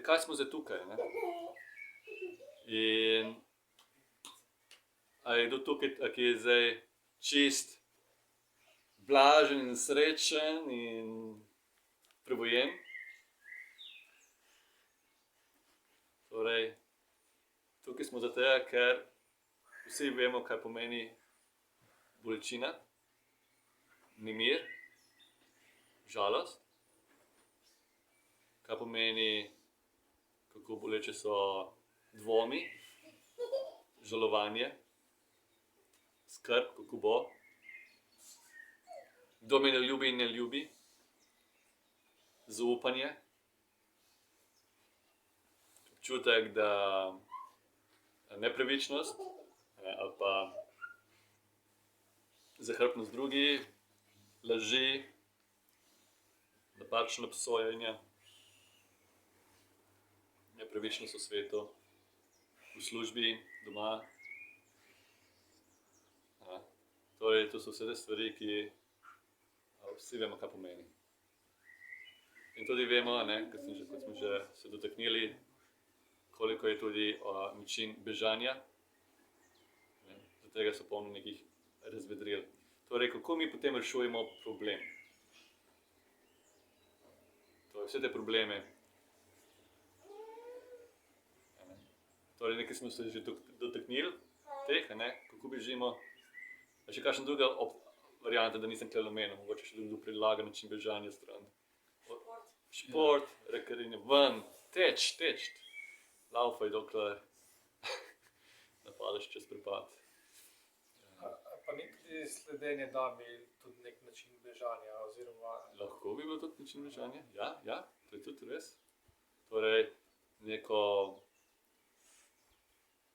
zakaj smo zdaj tukaj, ne? In a je kdo tukaj, ki je zdaj čist blažen in srečen in prebujen? Torej, tukaj smo zato, ker vsi vemo, kaj pomeni bolečina, nemir, žalost, kaj pomeni, kako boleče so dvomi, žalovanje, skrb, kako bo, kdo me ne ljubi in ne ljubi, zaupanje, občutek, da nepravičnost ali pa zahrbtnost drugih, laži, napačno obsojanje, nepravičnost v svetu, v službi, doma. Torej, to so vse te stvari, ki vsi vemo, kaj pomeni. In tudi vemo, kot smo že se dotaknili, koliko je tudi način bežanja. Zaradi tega so polno nekih razvedril. Torej, kako mi potem rešujemo problem? Torej, vse te probleme. Torej, nekaj smo se že dotaknili teh, kako bežimo. A še kakšna druga varianta, da nisem tukaj omenil, mogoče še drugo predlaga način bežanja stran. Šport, rekarine, ven, teč. Laufaj, dokler napadeš čez prepad. Pa ni tudi sledenje dami tudi nek način bežanja, oziroma... Lahko bi bil tudi način bežanja, ja, to je tudi res. Torej, neko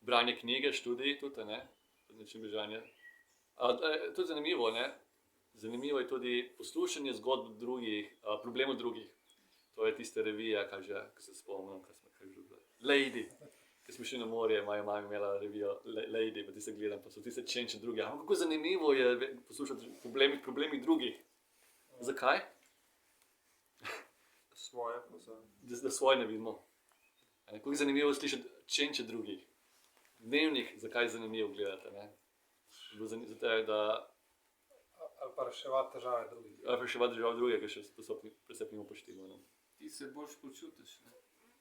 branje knjige, študij tudi, način bežanja. To je zanimivo, Zanimivo je tudi poslušanje zgodb drugih, problemov drugih. To je tista revija, kaj se spomnim, kaj že bila. Lady. Ko smo šli na morje, moja mama imela revijo Lady, pa tiste gledam, pa so tiste čenče druge. Kako zanimivo je poslušati problemi drugih. Zakaj? Svoje pa so. Da svoje ne vidimo. Kako je zanimivo slišati čenče drugih. Dnevnik, zakaj je zanimivo gledati, Zato, da... Ali pa reševati težave drugih. Ali pa reševati težave drugih, ki še presep nimo poštimo. Ti se boljš počutiš,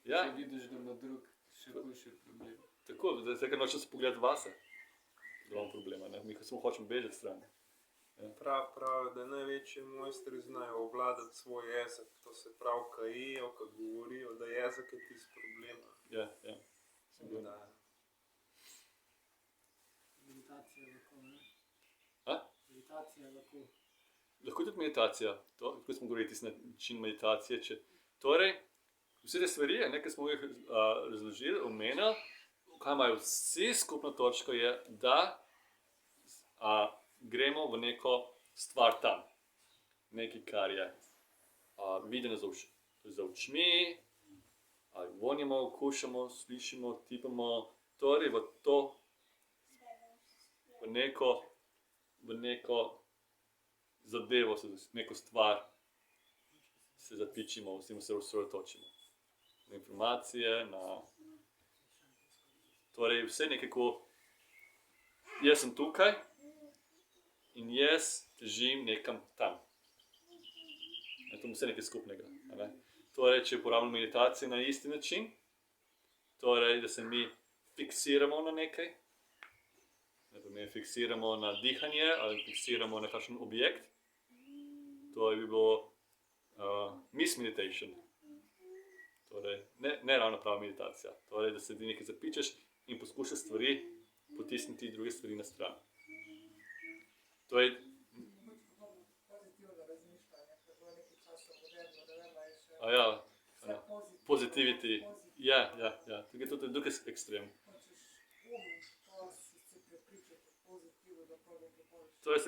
Ja. Če vidiš, da ima drug še hujši problem. Tako, zdaj nočem se pogledati vase. Da imam problema, Mi samo hočemo bežati stran. Prav, da največji mojstri znajo obvladati svoj jezik. To se pravi, kajijo, ko govorijo, da jezik je tisti problem. Ja. Meditacija lahko, Meditacija lahko. Lahko tudi meditacija. Tako smo govorili, tisti način meditacije. Torej, vse te stvari, ki smo jih razložili, omenili, kaj imajo vsi skupno točko je, da gremo v neko stvar tam. Nekaj, kar je videno za očmi, ali vonjamo, okušamo, slišimo, tipamo. Torej, v neko zadevo, neko stvar se zapičimo, vsi se osredotočimo. Na informacije, Torej, vse nekako, jaz sem tukaj in jaz težim nekam tam. To je vse nekaj skupnega. Torej, če uporabljamo meditacijo na isti način, torej, da se mi fiksiramo na nekaj, fiksiramo na dihanje ali fiksiramo na kakšen objekt, to bi bilo miss meditation. Torej, ne ravno prava meditacija. Torej, da se ti nekaj zapičeš in poskušaš stvari potisniti druge stvari na stran. To je... Pozitivno razmišljanje, ker bo nekaj časa moderno, da vema je še vse pozitivno. Positivity. Ja. To je dokaj ekstrem. Hočeš pa si se prepričati pozitivu, da pa nekaj boljše. Torej,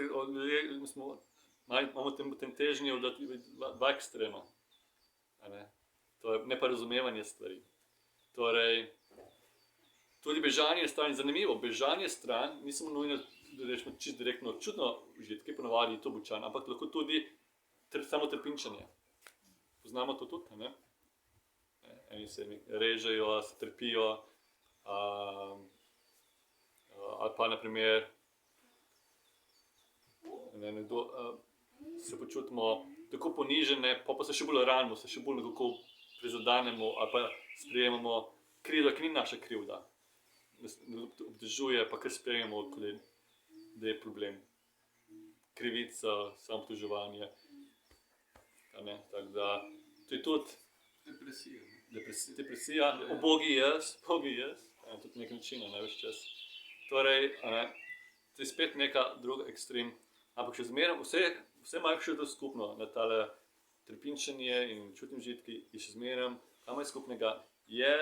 imamo tem težnjo dva ekstrema. To je neporazumevanje stvari. Torej, tudi bežanje stran, zanimivo, bežanje stran, ni samo nujno, da rečemo čisto direktno čudno užitke, ponavadi je to običajno, ampak lahko tudi samo trpinčenje. Poznamo to tudi, in se mi režejo, se trpijo, ali pa naprimer nekdo, se počutimo tako ponižene, pa se še bolj ranimo, se še bolj nekako prizadanemo ali pa sprejemamo krivdo, ki ni naša krivda. Nas obtožuje, pa kar sprejemamo, da je problem. Krivica, samoobtoževanje. Tako da, to je tudi Depresija. depresija, ubogi jaz, tudi nek način, več čas. Torej, to je spet neka druga ekstrem, ampak še zmeraj vse imajo še to skupno, na tale trpinčenje in čutni užitki je še zmeraj, kaj ima skupnega, je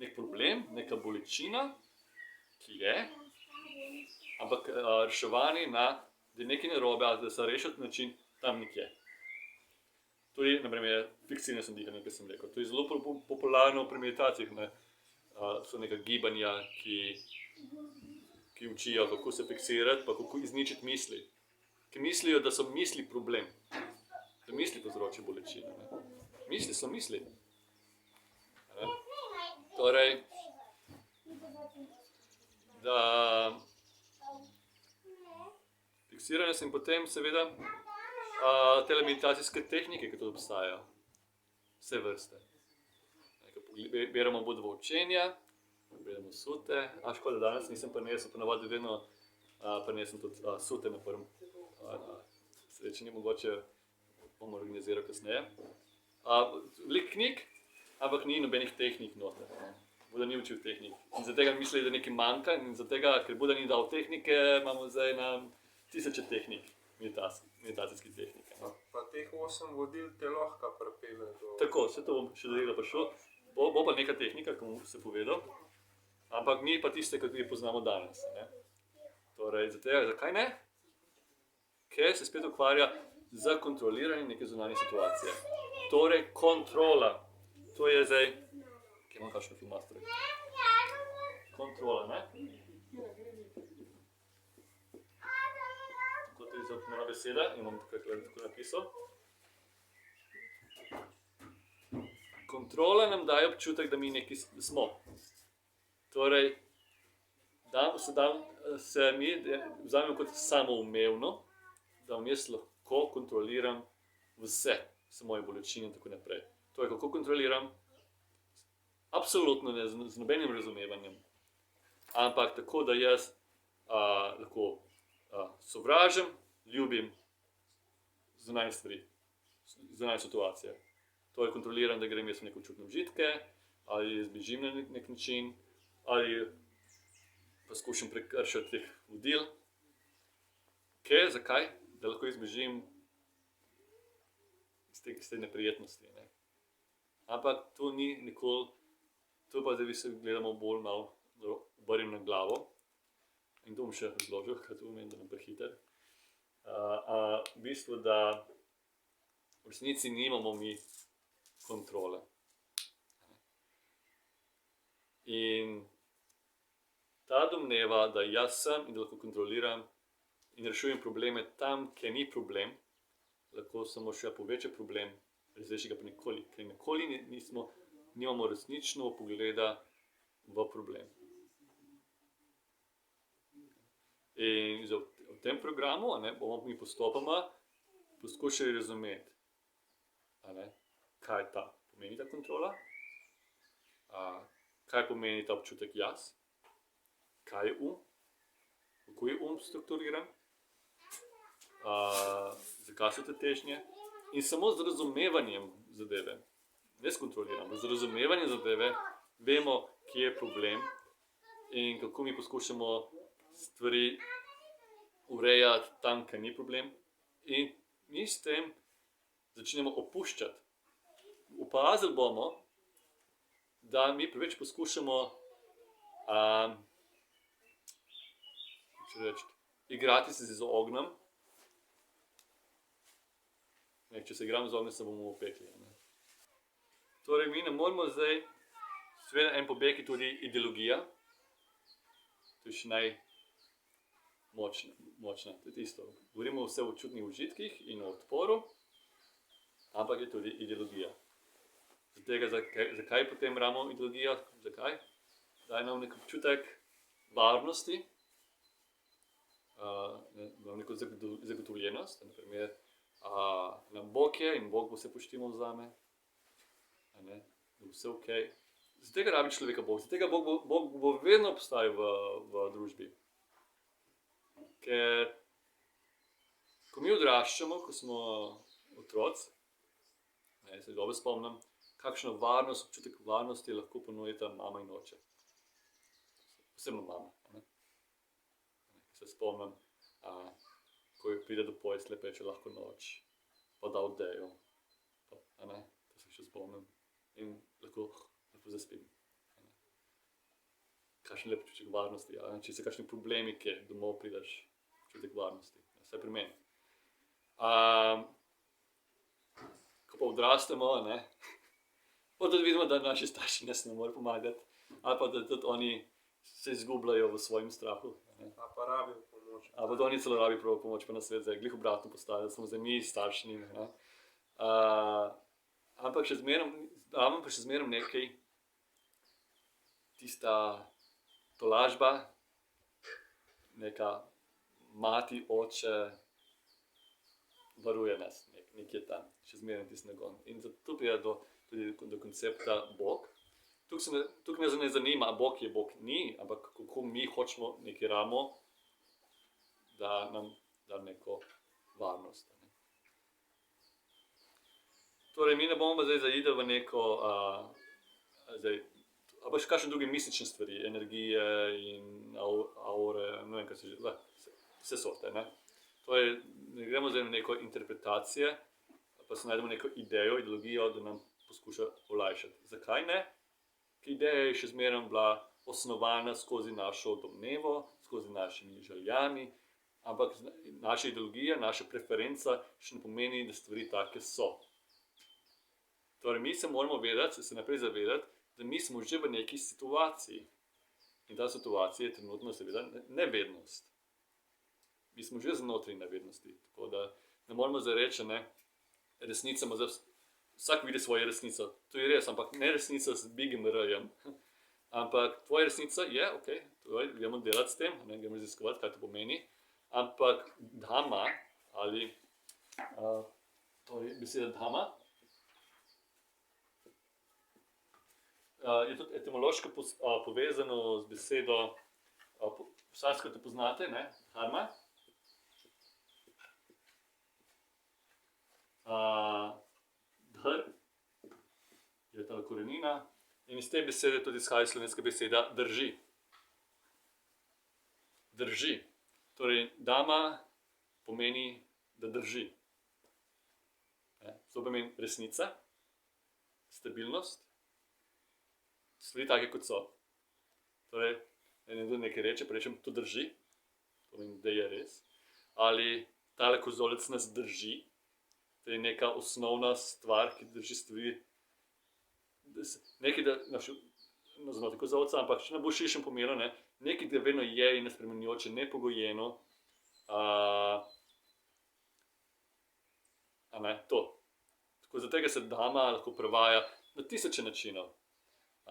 nek problem, neka bolečina, ki je, ampak reševanje da je nekaj narobe, ali da se reši na način tam nekje. Tudi, naprimer, fiksiranje sem dihanja, kot sem rekel. To je zelo popularno pri meditacijah. So neka gibanja, ki učijo, kako se fiksirati, pa kako izničiti misli. Ki mislijo, da so misli problem. Da misli povzročijo bolečine. Misli so misli. Torej, da fiksiranje se in potem seveda te meditacijske tehnike, ki tudi obstajajo. Vse vrste. Beremo Budovo učenja, beremo sute. Škoda, danes nisem prinesel, ponavadi vedno prinesem tudi sute na prvem. Srečanje mogoče bomo organizirali kasneje. Veliko knjig, ampak ni nobenih tehnik noter. Buda ni učil tehnik. In zaradi tega misli, da nekaj manjka, in zaradi tega, ker Buda ni dal tehnike, imamo zdaj na tisoče tehnik, meditacijskih tehnik. Pa teh 8 vodil te lahko pripelje do... Tako, vse to bom še delal prišel. Bo pa neka tehnika, ki bom se povedal, ampak ni pa tiste, ki jih poznamo danes. Torej, zakaj ne? Ker se spet ukvarja z kontroliranjem neke zunanje situacije. Torej, kontrola. To je zdaj, kje imam kakšne filmastre? Kontrola, ne? Kot je zapomena beseda, imam tako napisal. Kontrola nam daje občutek, da mi nekaj smo. Torej, se mi vzamemo kot samoumevno, da jaz lahko kontroliram vse moje bolečine in tako naprej. To je, kako kontroliram, absolutno ne z nobenim razumevanjem, ampak tako, da jaz lahko sovražim, ljubim zunanje stvari, zunanje situacije. To je kontroliram, da grem jaz v neko čutne užitke, ali zbežim na nek način, ali poskušam prekršiti teh vodil. Zakaj? Da lahko izbežim iz te neprijetnosti. Ne? Ampak to ni nikoli, to pa zdaj se gledamo bolj malo obrnjeno na glavo. In to bom še razložil, kaj to pomeni, da bom prehiter. V bistvu, da v resnici nimamo mi kontrole. In ta domneva, da jaz sem in da lahko kontroliram in rešujem probleme tam, kjer ni problem, lahko samo še poveča problem, razreši ga pa nikoli, ker nikoli nimamo resnično pogleda v problem. In v tem programu bomo mi postopoma poskušali razumeti, kaj pomeni ta kontrola, kaj pomeni ta občutek jaz, kaj je kako je strukturiran, zakaj so te težnje. In samo z razumevanjem zadeve, ne s kontroliranjem, z razumevanjem zadeve vemo, kje je problem in kako mi poskušamo stvari urejati tam, kjer ni problem. In mi s tem začnemo opuščati. Opazili bomo, da mi preveč poskušamo igrati se z ognjem. Če se igram z ognjem, se bomo opekli. Torej, mi ne moramo zdaj, seveda en pobeg je tudi ideologija. To je še najmočna. To je tisto. Govorimo vse o čutnih užitkih in o odporu, ampak je tudi ideologija. tega, zakaj potem rabimo ideologijo, zakaj? Daje nam nek občutek varnosti, neko zagotovljenost, naprimer, Bog je in Bog bo vse poštimal zame, da bo vse ok. Zaradi tega rabi človeka Bog, zaradi tega Bog bo vedno obstajal v družbi. Ker ko mi odraščamo, ko smo otroci, se dobro spomnim, kakšno varnost, občutek varnosti lahko ponudita mama in oče. Posebno mama. Se spomnim, ko pride do posle, peče lahko noč, pa da odejo. To se še spomnim. In lahko zaspim. Kakšen lep občutek varnosti. Če so kakšni problemi, kjer domov prideš, občutek varnosti. Vse pri meni. Ko pa odrastemo, pa tudi vidimo, da naši starši nas ne morejo pomagati, ali pa da tudi oni se izgubljajo v svojem strahu. A pa rabijo pomoč. Ali pa da oni celo rabijo prav pomoč, pa na svet zdaj glih obratno postavi, da smo zdaj mi starši njimi. Ampak še zmeraj nekaj, tista tolažba, neka mati, oče, varuje nas, nekje tam, še zmeraj tisti nagon. In zato pride tudi do koncepta Bog. Tukaj me ne zanima, a Bog je Bog ni, ampak kako mi hočemo neki ramo, da nam da neko varnost. Torej, mi ne bomo zdaj zaideli v neko, ali pa še kakšne druge mistične stvari, energije in aure, ne vem, kaj se že, vse sorte, Torej, ne gremo zdaj na neko interpretacije, pa se najdemo neko idejo, ideologijo, da nam poskuša olajšati. Zakaj ne? Ker ideja je še zmeraj bila osnovana skozi našo domnevo, skozi našimi željami, ampak naša ideologija, naša preferenca še ne pomeni, da stvari take so. Torej, mi se moramo vedeti, se naprej zavedati, da mi smo že v neki situaciji. In ta situacija je trenutno seveda nevednost. Mi smo že znotraj nevednosti, tako da ne moramo zdaj reči, resnica ima zdaj, vsak vidi svojo resnico. To je res, ampak ne resnica z bigim R-jem. Ampak tvoja resnica je, ok, gremo delati s tem, gremo raziskovati, kaj to pomeni. Ampak dhamma, ali torej beseda dhamma, je tudi etimološko povezano z besedo, v sanskrtu poznate, dharma. Dhr je ta korenina in iz te besede tudi izhaja slovenska beseda drži. Drži. Torej, dhamma pomeni, da drži. To pomeni resnica, stabilnost, stvari take, kot so. Torej, nekdo nekaj reče, pa rečem, to drži, to pomeni, da je res. Ali tale kozolec nas drži, to je neka osnovna stvar, ki drži stvari, nekaj, da, znotraj kozolca, ampak še ne bo širšem pomenu, nekaj, da vedno je in nespremenjujoče, nepogojeno, to. Tako zaradi tega se dhamma lahko prevaja na tisoče načinov.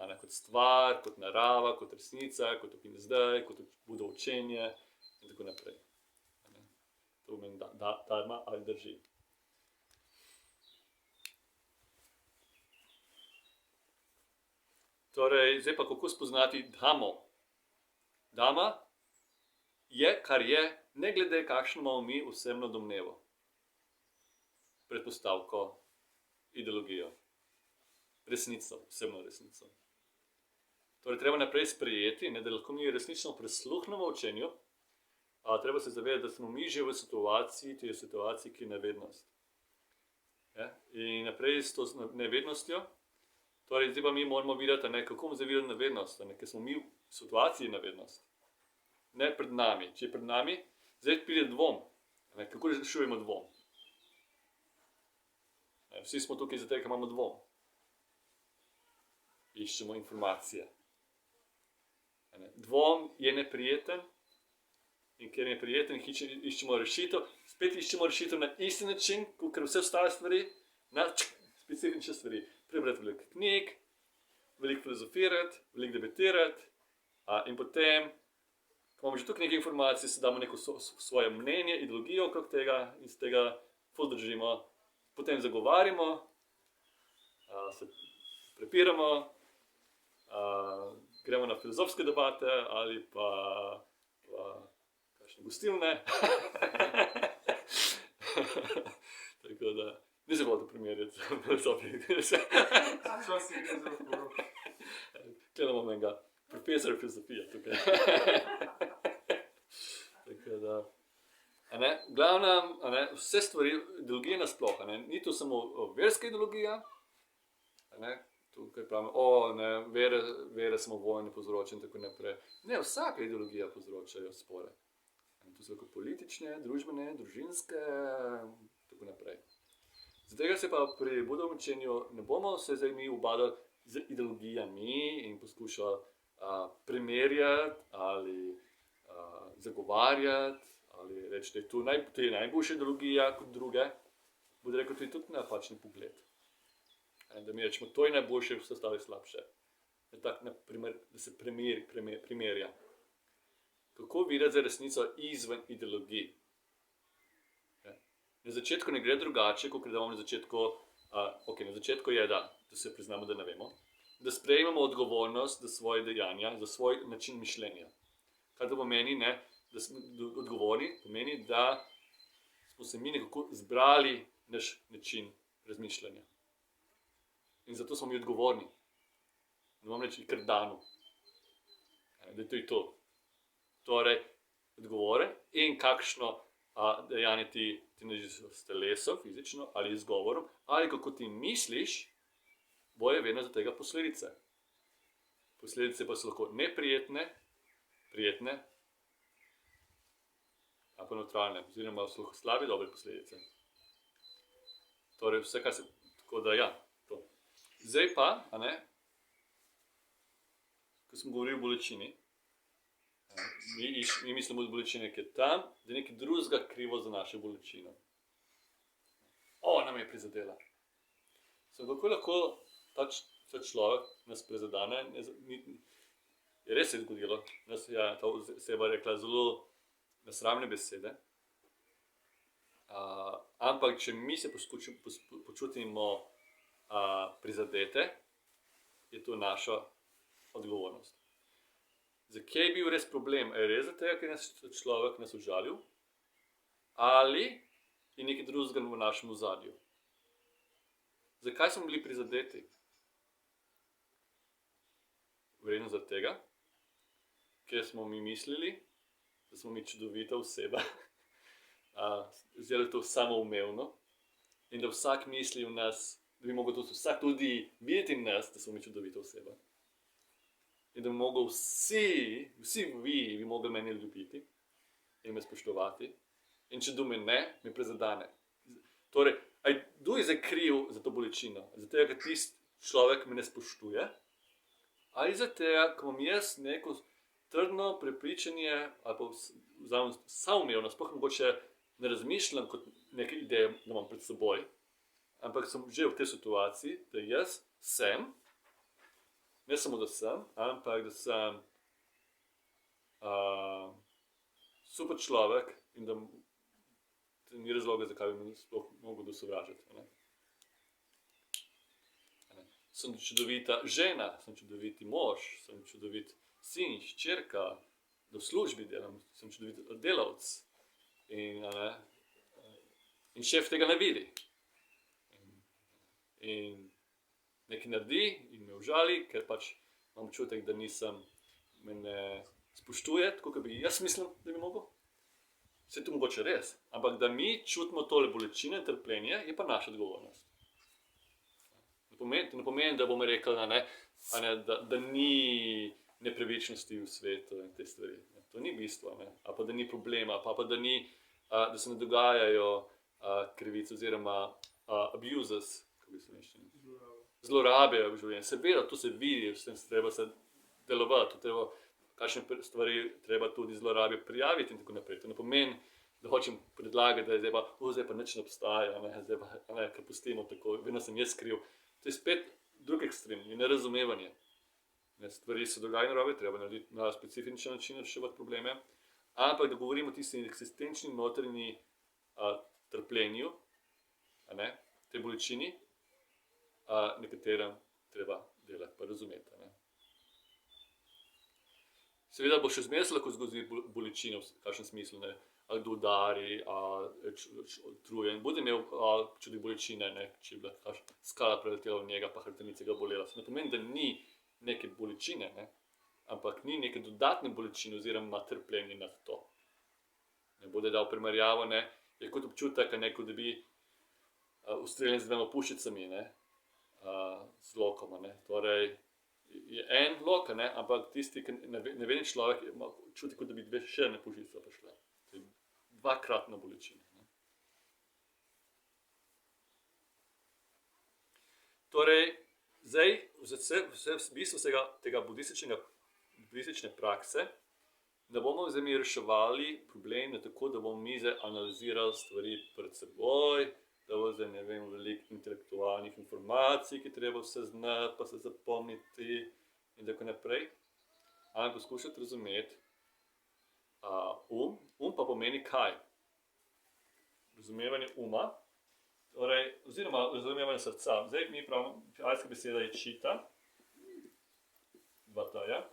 Kot stvar, kot narava, kot resnica, kot tukaj in zdaj, kot budo učenje in tako naprej. To pomeni dharma ali drži. Torej, zdaj pa kako spoznati dhammo. Dhamma je, kar je, ne glede kakšno imamo mi osebno domnevo, predpostavko, ideologijo, resnico, osebno resnico. Torej, treba naprej sprejeti, da lahko mi resnično prisluhnemo učenju, treba se zavedati, da smo mi že v situaciji, to je situaciji, ki je nevednost. In naprej s to nevednostjo, torej, zdaj pa mi moramo videti, kako bomo zavideli nevednost, ker smo mi v situaciji nevednost. Ne pred nami. Če je pred nami, zdaj pride dvom. Kako rešujemo dvom? Vsi smo tukaj zato, ker imamo dvom. Iščemo informacije. Dvom je neprijeten in ker je neprijeten, iščemo rešitev. Spet iščemo rešitev na isti način, kot vse ostale stvari, na specifične stvari. Prebrati veliko knjig, filozofirati, veliko debatirati, in potem, ko imamo že tukaj nekaj informacij, se damo neko svoje mnenje, ideologijo okrog tega in z tega ful držimo, potem zagovarjamo, se prepiramo, gremo na filozofske debate ali pa kakšne gostilne. Tako da, nisem hotel primerjati z filozofije. Včasih gre za poroko. Gledamo menega profesora filozofije tukaj. Tako da, v glavnem, vse stvari, ideologije nasploh, ni to samo verska ideologija, tukaj pravimo, vere samo vojne povzročajo in tako naprej. Ne, vsaka ideologija povzročajo spore. To so lahko politične, družbene, družinske, tako naprej. Zato se pa pri budovnem učenju ne bomo se zdaj mi ubadali z ideologijami in poskušali primerjati ali zagovarjati ali reči, da je to je najboljša ideologija kot druge. Bodo rekel, to je tudi napačen pogled. Da mi rečemo, to je najboljše, vse ostalo je slabše. Da se primerja. Kako videti za resnico izven ideologij? Na začetku ne gre drugače, kot da imamo na začetku, na začetku je, da se priznamo, da ne vemo, da sprejmemo odgovornost za svoje dejanja, za svoj način mišljenja. Kar to pomeni, da smo odgovorni, pomeni, da smo se mi nekako zbrali naš način razmišljanja. In zato smo mi odgovorni. Ne bomo reči kar dano. Da je to to. Torej, odgovoren in kakšno dejanje ti narediš s telesom, fizično, ali z govorom, ali kako ti misliš, boje vedno za tega posledice. Posledice pa so lahko neprijetne, prijetne, ali pa neutralne, oziroma so lahko slabe, dobre posledice. Torej, vse, kar se, tako da ja, to. Zdaj pa, ko smo govorili o bolečini, mi mislimo, da bolečina je tam, da je nekaj drugega krivo za našo bolečino. Nam je prizadela. Kako lahko ta človek nas prizadene, je res se je zgodilo, ta oseba je rekla zelo nesramne besede, ampak če mi se počutimo prizadete, je to naša odgovornost. Zakaj je bil res problem? Je res zato, ker je človek nas užalil? Ali je nekaj drugega v našem ozadju? Zakaj smo bili prizadeti? Verjetno zaradi tega, ker smo mi mislili, da smo mi čudovita oseba, zelo to samoumevno in da vsak misli v nas, da bi mogel vsak tudi videti v nas, da smo mi čudovita oseba. In da bi mogli vsi vi bi mogli meni ljubiti in me spoštovati. In če do me ne, me prezadane. Torej, kdo je zdaj kriv za to bolečino? Zato, ker tisti človek me ne spoštuje? Ali zato, ker imam jaz neko trdno prepričanje, ali pa samoumevno, sploh mogoče ne razmišljam kot neke ideje, da imam pred seboj, ampak sem že v tej situaciji, da jaz sem, ne samo da sem, ampak da sem super človek in da ni razloga, zakaj bi me sploh mogel dosovražiti. Sem čudovita žena, sem čudoviti mož, sem čudovit sin, hčerka, da v službi delam, sem čudovit delavec. In šef tega ne vidi. In nekaj naredi in me užali, ker pač imam občutek, da me ne spoštuje, tako kot bi jaz mislim, da bi mogel. Vse to mogoče res, ampak da mi čutimo tole bolečine in trpljenje, je pa naša odgovornost. To ne pomeni, da bomo rekli, da ni nepravičnosti v svetu in te stvari. To ni bistvo, ali pa da ni problema, pa da se ne dogajajo krivice oziroma abuses, kako bi se rečeno. Zlorabe v življenju. Seveda, to se vidi, s tem treba se delovati, kakšne stvari treba tudi zlorabe prijaviti in tako naprej. To ne pomeni, da hočem predlagati, da je zdaj pa nič ne obstaja, zdaj pa, ker pustimo tako, vedno sem jaz kriv. To je spet drug ekstrem, je nerazumevanje. Ne, stvari se dogajajo narobe, treba narediti na specifičen način reševati probleme, ampak da govorimo o tisti eksistenčni notranji trpljenju, a ne, te bolečini, na katerem treba delati pa razumeti. A ne. Seveda bo še zmeraj se lahko zgodi bolečina v kakšnem smislu, ne, ali kdo udari, utrujen, bude imel čudi bolečine, ne, če bi bila kakšna skala preletela v njega, pa hrbtenica ga bolela. To ne pomeni, da ni neke bolečine, ne, ampak ni neke dodatne bolečine oziroma trpljenje nad to. Ne bude dal primerjavo, ne, je kot občutek, ne, kot da bi ustreljen z 2 puščicami, ne, z lokoma, ne. Torej, je en lok, ne, ampak tisti, ki neveden človek, čuti, kot da bi 2 še ene puščice prišle. To je 2-kratna bolečina. Ne. Torej, zdaj, v bistvu tega budistične prakse, da bomo zdaj mi reševali probleme tako, da bomo mi zdaj analizirali stvari pred seboj, da bo zdaj, ne vem, veliko intelektualnih informacij, ki treba vse znati, pa se zapomniti in tako naprej. Ampak poskušati razumeti pa pomeni kaj? Razumevanje uma, torej, oziroma razumevanje srca. Zdaj mi pravimo, kitajska beseda je čita, 2 t-ja,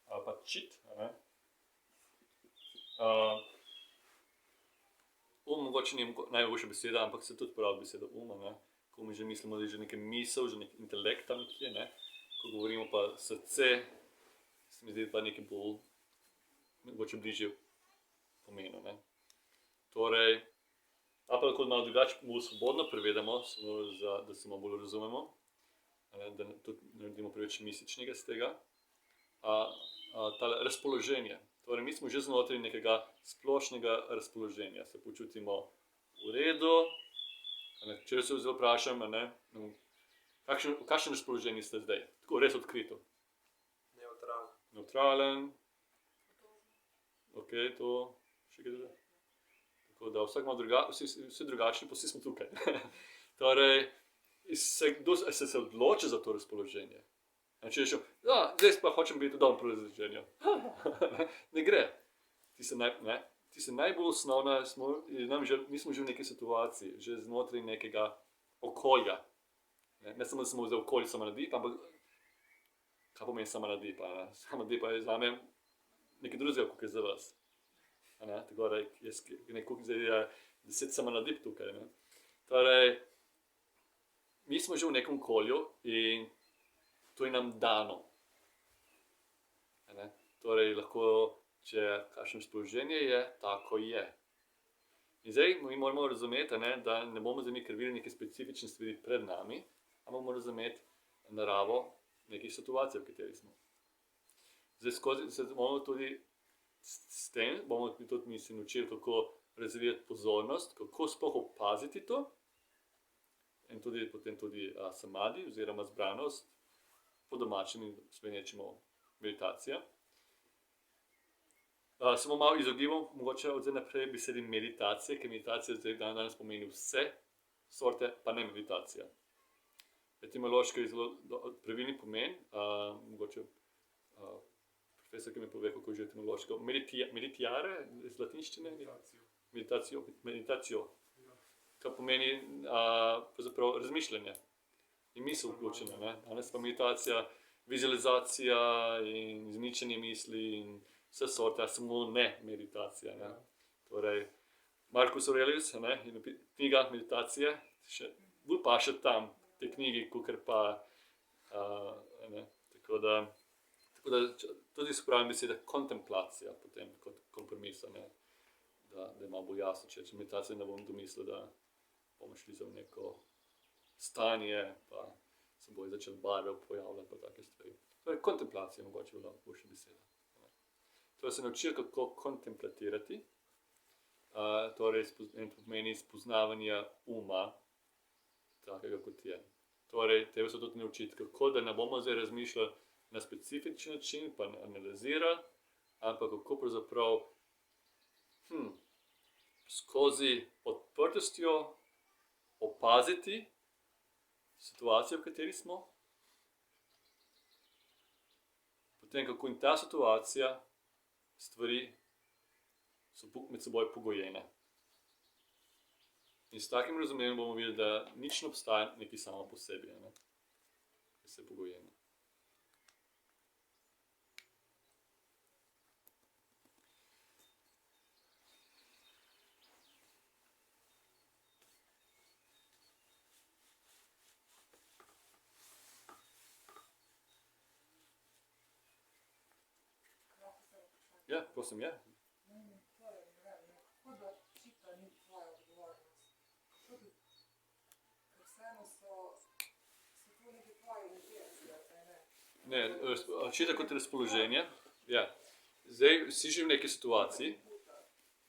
ali pa čit, ne. Mogoče ni najboljša beseda, ampak se tudi pravi beseda ne. Ko mi že mislimo, da je že nekaj misel, že nek intelekt tam nekje, ne. Ko govorimo pa srce, se mi zdi pa nekaj bolj, mogoče bližje pomenu, ne. Torej, pa lahko malo drugače, bolj svobodno prevedemo, da se malo bolj razumemo, da tudi ne naredimo preveč mističnega z tega. Tale razpoloženje. Torej, mi smo že znotraj nekega splošnega razpoloženja, se počutimo v redu. Če se zdaj vprašam, v kakšnem razpoloženju ste zdaj? Tako res odkrito. Neutralen. Ok, to še kaj druga. Tako da vsak malo vsi drugačni, pa vsi smo tukaj. Torej, se odloči za to razpoloženje. Če rečem, zdaj pa hočem biti v dobrem razpoloženju. Ne gre. Ti se najbolj osnovna, mi smo že v neki situaciji, že znotraj nekega okolja. Ne samo, da smo v okolju samonadip, ampak kaj pomeni samonadip? Samonadip je zame nekaj drugega, kot je za vas. Tako da je nekako 10 samonadip tukaj. Torej, mi smo že v nekem okolju in to je nam dano. Torej, lahko, če kakšno razpoloženje je, tako je. In zdaj mi moramo razumeti, da ne bomo zdaj mi krivili neke specifične stvari pred nami, ampak moramo razumeti naravo nekih situacij, v kateri smo. Zdaj se bomo tudi s tem, bomo tudi mi se naučili, kako razvijati pozornost, kako sploh opaziti to, in potem tudi samadi oziroma zbranost, po domačem in smenečemo meditacija. Samo malo izogibam, mogoče od zdaj naprej besedi meditacije, ker meditacija zdaj danes pomeni vse sorte, pa ne meditacija. Etimološko je zelo pravilni pomen, mogoče profesor, ki mi pove, kako je že etimološko. Meditiare iz latinščine? Meditacijo. Kar pomeni pravzaprav razmišljanje. In misel vključena. Danes pa meditacija, vizualizacija in izničenje misli in vse sorte, samo ne meditacija. Torej, Marcus Aurelius, knjiga meditacije, še bolj paše tam, te knjigi, kakor pa, tako da tudi se pravi beseda kontemplacija potem kot kompromisa, da je malo bolj jasno, če meditacija ne bom domislil, da bomo šli za neko stanje, pa se bojo začeli barve pojavljati, pa take stvari. Torej, kontemplacija mogoče bila boljša beseda. Torej, se naučili, kako kontemplatirati, torej, pomeni spoznavanje uma, takega kot je. Torej, treba se tudi naučiti, kako da ne bomo zdaj razmišljali na specifičen način, pa analizirali, ampak kako pravzaprav skozi odprtostjo opaziti situacijo, v kateri smo, potem kako in ta situacija, stvari so med seboj pogojene. In s takim razumevanjem bomo videli, da nič ne obstaja nekaj samo po sebi, ne? Vse je pogojeno. Lahko se vprašanje. Ja, prosim, ja. Torej, ne vem, kako da čita ni tvoja odgovornost. Kako da, ker vseeno so to neke tvoje intencije, ne? Ne, čita kot razpoloženje. Ja. Zdaj, si že v neki situaciji.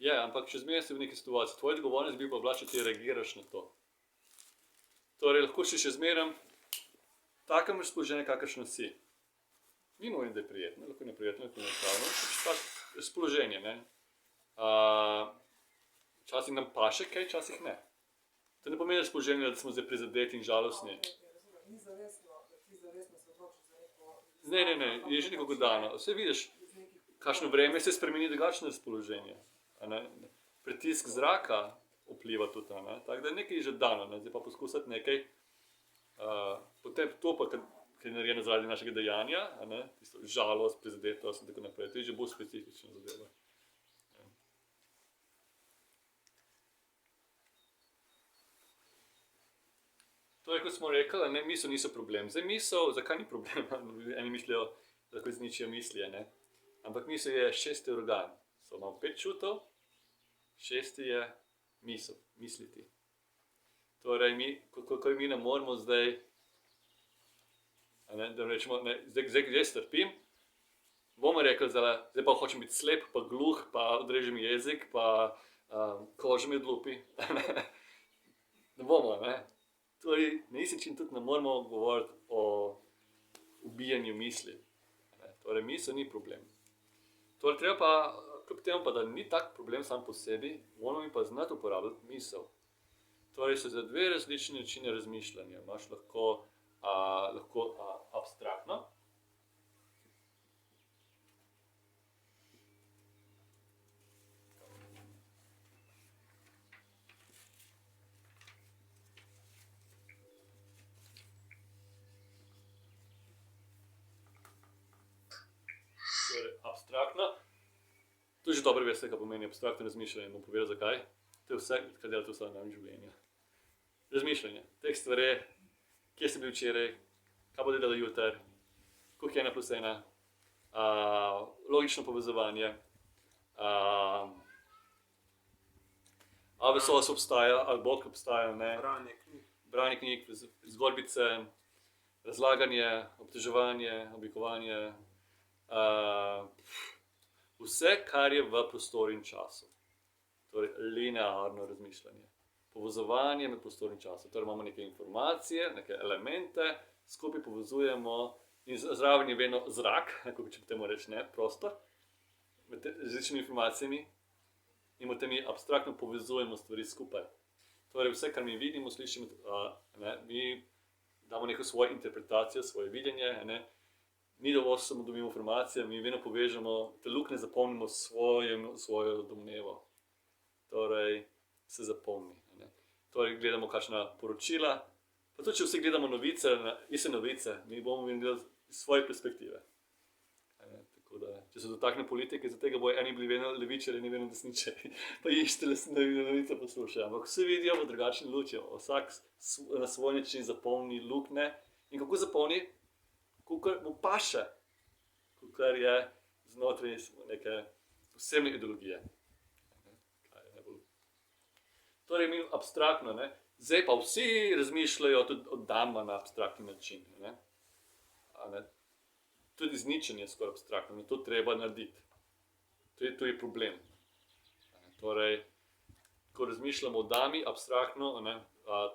Ja, ampak če zmeraj si v neki situaciji, tvoja odgovornost bi pa bila, če ti reagiraš na to. Torej, lahko si še zmeraj takem razpoloženju, kakršno si. Ni nujno, da je prijetno, lahko je neprijetno, lahko je nepravno, pač razpoloženje, ne. Včasih nam paše kaj, včasih ne. To ne pomeni razpoloženje, da smo zdaj prizadeti in žalostni. Razumem, ni zavestno, da ti zavestno se odločiš za neko... Ne, je že nekako dano. Vse vidiš, kakšno vreme se spremeni drugačno razpoloženje. A ne? Pritisk zraka vpliva tudi, a ne? Tako da nekaj je že dano, ne? Zdaj pa poskusiti nekaj, potem to pa, kar je narejeno zaradi našega dejanja, a ne? Tisto žalost, prizadetost in tako naprej, to je že bolj specifična zadeva. Torej, kot smo rekli, ne, misel niso problem. Zdaj misel, zakaj ni problem? Eni mislijo, da lahko izničijo misli, ne? Ampak misel je šesti organ. So imamo 5 čutov, šesti je misel, misliti. Torej, kako mi ne moramo zdaj, ne, da rečemo, ne, zdaj strpim, bomo rekli, zdaj pa hočem biti slep, pa gluh, pa odrežem jezik, pa koža mi odlupi. Ne bomo, ne. Torej, na isti način tudi ne moramo govoriti o ubijanju misli. Torej, misel ni problem. Torej, treba pa, kljub temu pa, da ni tak problem sam po sebi, moramo mi pa znati uporabljati misel. Torej, so za dve različne načine razmišljanja. Imaš lahko abstraktno. Abstraktno. To je že dobro veste, kaj pomeni abstraktno razmišljanje. Bom povedal zakaj. To je vse, kar delate v vsakdanjem življenju. Razmišljanje. Teh stvari, kje si bil včeraj, kaj bo delal jutri, koliko je 1 plus 1, logično povezovanje, ali vesoljstvo obstaja, ali Bog obstaja, ne. Branje knjig, zgodbice, razlaganje, obteževanje, oblikovanje, vse, kar je v prostoru in času. Torej, linearno razmišljanje. Povezovanje med prostorom in časom. Torej, imamo neke informacije, neke elemente, skupaj povezujemo in zraven je vedno zrak, če temu reči, ne, prostor, med različnimi informacijami in potem mi abstraktno povezujemo stvari skupaj. Torej, vse, kar mi vidimo, slišimo, ne, mi damo neko svojo interpretacijo, svoje videnje, ne. Ni dovolj, samo dobimo informacije, mi vedno povežemo, te luknje zapolnimo svojo domnevo. Torej, se zapomni. Ne. Torej, gledamo kakšna poročila, pa tudi, če vsi gledamo novice, iste novice, mi bomo gledali iz svoje perspektive. Ne, tako da, če se dotakne politike, za tega bojo eni bili vedno levičari, ni vedno desničari, pa išče novice poslušajo. Ampak vsi vidijo v drugačni luči, vsak na svoj način zapolni luknje. In kako zapolni? Kakor mu paše, kakor je znotraj neke posebne ideologije. Torej, mi abstraktno, ne. Zdaj pa vsi razmišljajo tudi o Dhamma na abstraktni način, ne. Tudi izničenje je skoraj abstraktno, in to treba narediti. To je problem. Torej, ko razmišljamo o Dhammi abstraktno, ne,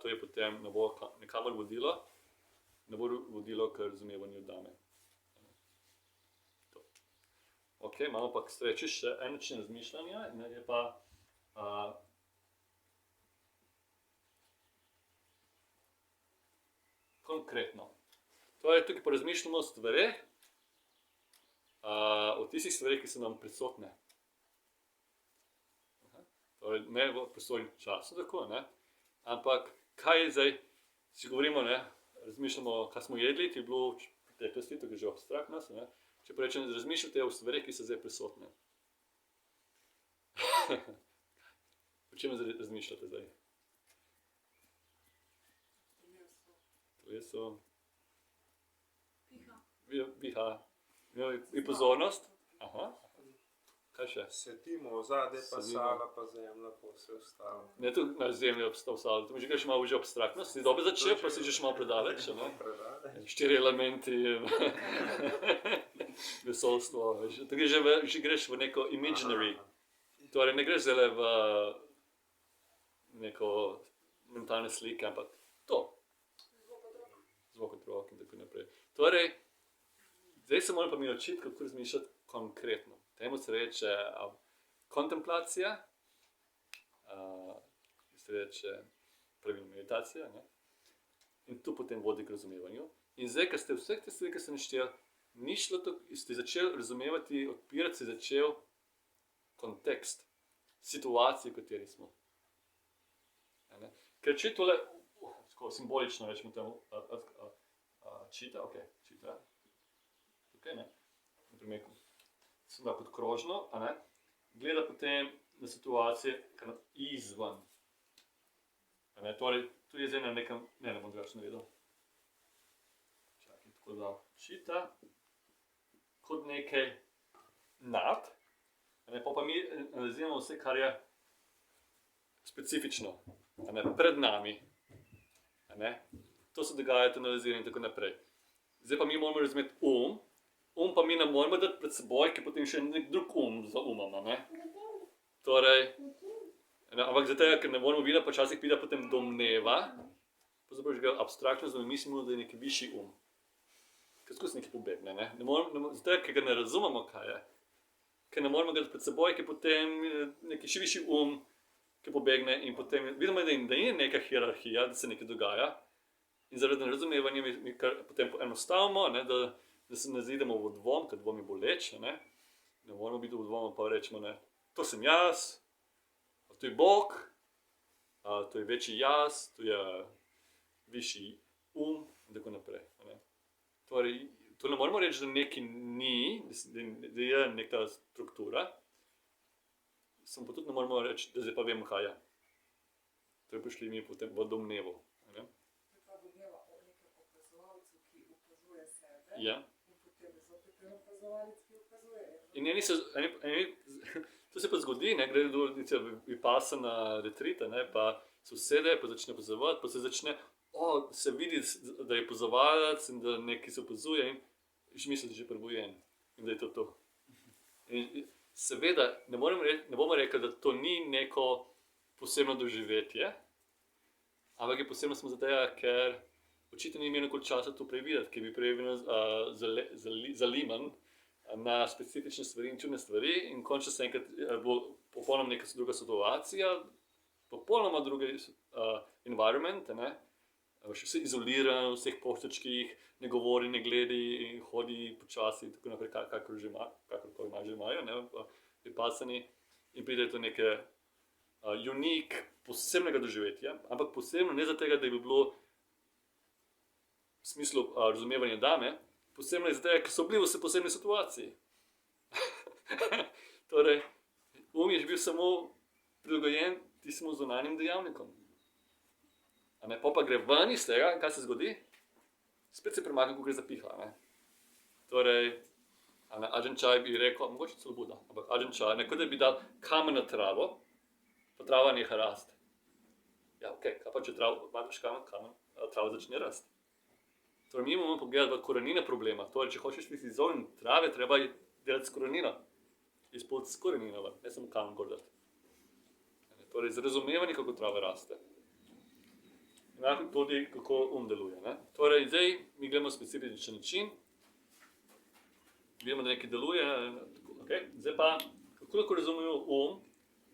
to je potem ne bo nikamor vodilo, ne bo vodilo k razumevanju Dhamme. Ok, imamo pa k sreči še en način razmišljanja, in je pa konkretno. Torej, tukaj pa razmišljamo o stvareh, v tistih stvarih, ki so nam prisotne. Torej, ne v prostornem času, tako, ne? Ampak kaj je zdaj, si govorimo, ne? Razmišljamo, kaj smo jedli, ti je bilo v preteklosti, to je že abstraktnost, ne? Če pa rečem, razmišljate o stvarih, ki so zdaj prisotne. O čem razmišljate zdaj? Telesu. Piha. In pozornost. Aha. Kaj še? Sedimo, zadaj pa Sedimo. sala, pa zemlja, pa vse ostalo. Ne, tu na zemlji obstavljamo. Tu mi že greš malo že abstraktnost, si dobro začel, pa si že malo predaleč, ne? Predale. 4 elementi, vesoljstvo, tako že greš v neko imaginary. Torej, ne greš zdaj v neko mentalne slike, ampak to. Zvok otrok in tako naprej. Torej, zdaj se moram pa mi naučiti, kako razmišljati konkretno. Temu se reče kontemplacija, se reče pravilna meditacija, ne? In tu potem vodi k razumevanju. In zdaj, ko ste vseh te stvari, ki ste naštel, ni šlo to, ste začeli razumevati, odpirati se začel kontekst, situacije, v kateri smo. Ne? Ker če tole, tako simbolično rečemo temu, čita, ok, čita, tukaj, ne, naprimer, sem da kot krožno, a ne, gleda potem na situacije, kar izven. A ne, torej, tu je zdaj na nekem, ne bom drugače naredil. Čakaj, tako da, čita, kot nekaj nad, a ne, pa mi analiziramo vse, kar je specifično, a ne, pred nami, a ne, to se dogaja, to analiziramo in tako naprej. Zdaj pa mi moramo razumeti pa mi ne moramo dati pred seboj, ki potem še nek drug za umom, ne. Torej, ampak zato, ker ne moramo videti, počasih pride potem domneva, pravzaprav že ga abstraktno zdaj mislimo, da je neki višji ker skozi nekaj pobegne, ne. Zato, ker ga ne razumemo, kaj je, ker ne moramo ga pred seboj, ki potem neki še višji ki pobegne in potem vidimo, da ni neka hierarhija, da se nekaj dogaja in zaradi nerazumevanja mi kar potem enostavimo, ne, da se ne zaidemo v dvom, ker dvom je boleč, ne moramo biti v dvomu, pa rečemo, ne, to sem jaz, to je Bog, to je večji jaz, to je višji in tako naprej. Ne. Torej, to ne moramo reči, da nekaj ni, da je neka struktura, samo pa tudi ne moramo reči, da zdaj pa vemo, kaj je. To je prišli mi potem v domnevo. Ne. To je ta domneva o nekem opazovalcu, ki opazuje sebe. Ja. In potem je zopet en opazovalec, ki opazuje. In to se pa zgodi, ne, gre do vipassana retrita, ne, pa se usede, pa začne opazovati, pa se začne, se vidi, da je opazovalec in da nekaj se opazuje in že misli, da je že prebujen in da je to. In seveda, ne bomo rekli, da to ni neko posebno doživetje, ampak je posebno samo zato, ker očitno ni imel nekaj časa to prevideti, ki bi prej bil zaliman na specifične stvari in čudne stvari in končno se enkrat bo popolnoma neka druga situacija, popolnoma drugi environment, ne, še vse izoliran, v vseh poštočkih, ne govori, ne gledi, hodi počasi in tako naprej, kakorkoli že imajo, ne, vipassani in pride do neke unique, posebnega doživetja, ampak posebno ne zato, da bi bilo v smislu razumevanja dame, posebno je zato, ker so bili v posebni situaciji. Torej, je že bil samo prilagojen tistemu zunanjim dejavnikom. Pa gre ven iz tega, kaj se zgodi? Spet se premakne, ko gre za piha. Ne? Torej, Ajahn Chah bi rekel, mogoče celo Buda, ampak Ajahn Chah, kot da bi dal kamen na travo, pa trava neha rast. Ja, ok, kaj pa če imaš kamen, trava začne rast. Torej, mi moramo pogledati v korenine problema. Torej, če hočeš biti izoljen trave, treba delati s korenino. Izpod s korenino, ne samo kamen gor dati. Torej, z razumevanjem, kako trava raste. Enako tudi, kako deluje. Ne? Torej, zdaj mi gledamo specifičen način. Vidimo, da nekaj deluje. Okay. Zdaj pa, kako lahko razumemo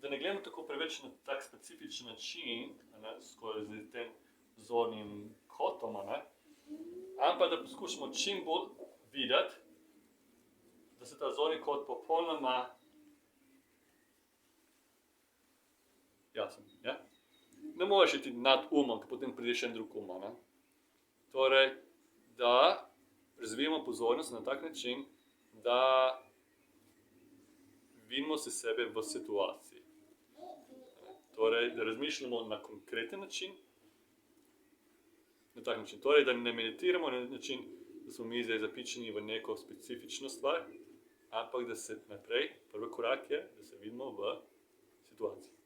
da ne gledamo tako preveč na tak specifičen način, skozi tem zornim kotom, ampak da poskušamo čim bolj videti, da se ta zorni kot popolnoma jasen. Ja? Ne moreš iti nad umom, potem prideš še en drug um. Ne? Torej, da razvijamo pozornost na tak način, da vidimo se sebe v situaciji. Torej, da razmišljamo na konkreten način, na tak način. Torej, da ne meditiramo na način, da smo mi zdaj zapičeni v neko specifično stvar, ampak da se naprej, prvi korak je, da se vidimo v situaciji.